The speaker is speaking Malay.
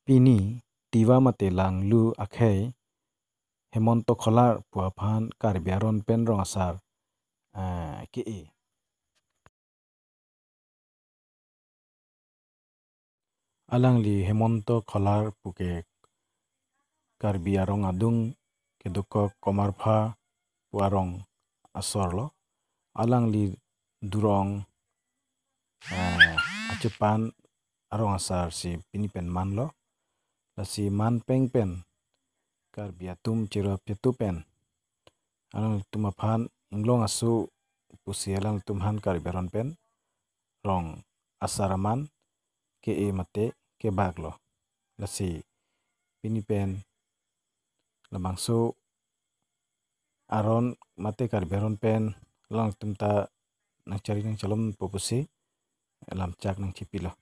Pini tiwa mate lang lu akhei Hemonto kholar puaphan karbiaron pen rong asar ke e. Alang li Hemonto kholar puke karbiarong adung kedoko komarpha puarong asorlo. Alang li durong acepan arong asar si pini pen manlo. Lasi man peng pen karbiatum ciro pitu pen. Alang tumaphan inglong asu pusi alang tumhan karbiaron pen rong asaraman ke e mate ke baglo. Lasi pini pen lamangso aron mate karbiaron pen lang tumta nang cari nang calon popusi lam cak nang cipilo.